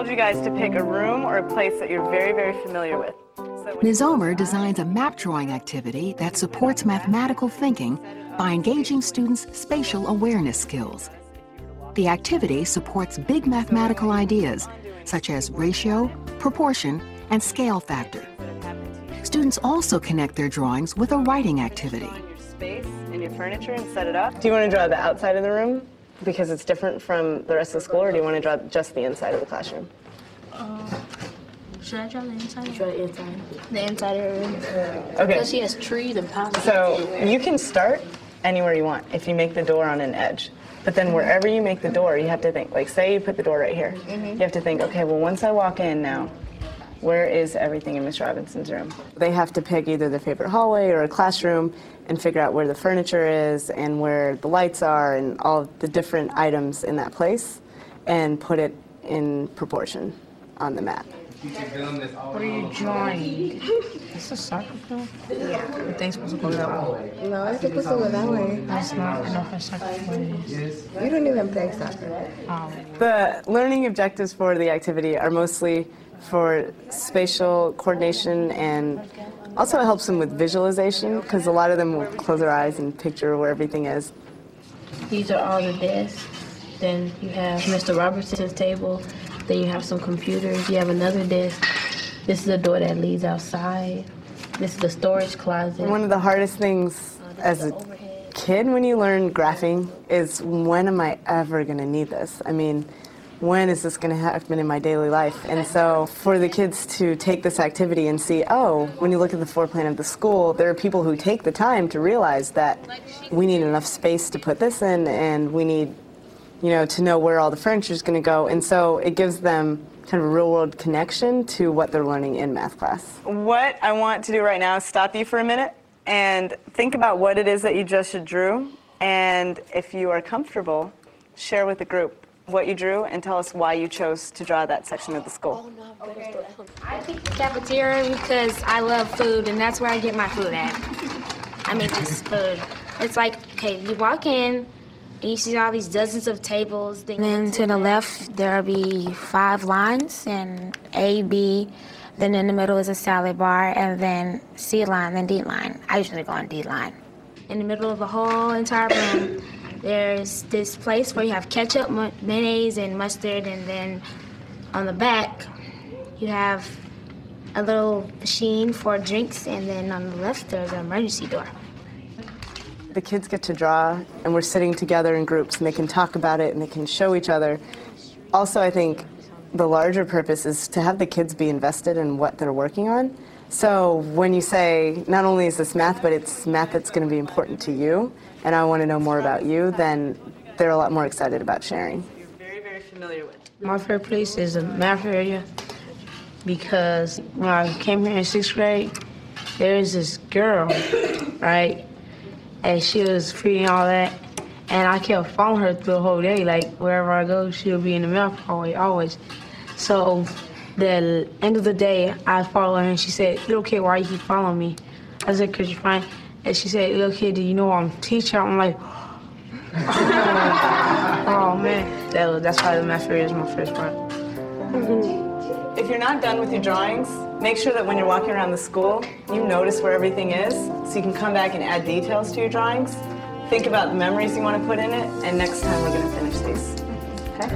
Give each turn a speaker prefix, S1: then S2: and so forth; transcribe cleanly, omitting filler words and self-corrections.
S1: told you guys to pick a room or a place that you're very, very familiar with.
S2: Ms. Omer designs a map drawing activity that supports mathematical thinking by engaging students' spatial awareness skills. The activity supports big mathematical ideas, such as ratio, proportion, and scale factor. Students also connect their drawings with a writing activity.
S1: Your space and your furniture and set it up. Do you want to draw the outside of the room because it's different from the rest of the school, or do you want to draw just the inside of the classroom?
S3: Should I draw the inside? Draw the inside. The inside of the room.
S1: Okay.
S3: Because she has trees and palms.
S1: So you can start anywhere you want if you make the door on an edge. But then wherever you make the door, you have to think, like say you put the door right here. You have to think, okay, well once I walk in now, where is everything in Miss Robinson's room? They have to pick either their favorite hallway or a classroom and figure out where the furniture is and where the lights are and all of the different items in that place and put it in proportion on the map.
S4: What are you drawing? It's a soccer field? Yeah. The thing's supposed to go that way.
S5: No, it's supposed to go that way.
S4: That's not enough for soccer field.
S5: You don't even play soccer.
S1: The learning objectives for the activity are mostly for spatial coordination, and also it helps them with visualization because a lot of them will close their eyes and picture where everything is.
S3: These are all the desks. Then you have Mr. Robertson's table. Then you have some computers. You have another desk. This is a door that leads outside. This is the storage closet.
S1: One of the hardest things as a kid when you learn graphing is, when am I ever going to need this? I mean, when is this going to happen in my daily life? And so for the kids to take this activity and see, oh, when you look at the floor plan of the school, there are people who take the time to realize that we need enough space to put this in, and we need, you know, to know where all the furniture is going to go. And so it gives them kind of a real-world connection to what they're learning in math class. What I want to do right now is stop you for a minute and think about what it is that you just drew. And if you are comfortable, share with the group what you drew and tell us why you chose to draw that section of the school.
S6: I picked the cafeteria because I love food, and that's where I get my food at. I mean, just food. It's like, okay, you walk in, and you see all these dozens of tables. And then to the left, there'll be 5 lines, and A, B, then in the middle is a salad bar, and then C line, then D line. I usually go on D line. In the middle of the whole entire room, there's this place where you have ketchup, mayonnaise, and mustard, and then on the back, you have a little machine for drinks, and then on the left, there's an emergency door.
S1: The kids get to draw, and we're sitting together in groups, and they can talk about it, and they can show each other. Also, I think the larger purpose is to have the kids be invested in what they're working on. So when you say, not only is this math, but it's math that's going to be important to you, and I want to know more about you, then they're a lot more excited about sharing. You're very, very familiar with.
S4: My favorite place is the math area because when I came here in 6th grade, there was this girl, right? And she was feeding all that, and I kept following her through the whole day. Like, wherever I go, she'll be in the math hallway, always. So, the end of the day, I followed her, and she said, "Little kid, why you keep following me?" I said, "'Cause you're fine." And she said, "Little kid, do you know I'm a teacher?" I'm like, oh, man. That's why the math area is my first part.
S1: If you're not done with your drawings, make sure that when you're walking around the school, you notice where everything is, so you can come back and add details to your drawings. Think about the memories you want to put in it, and next time we're going to finish these. Okay?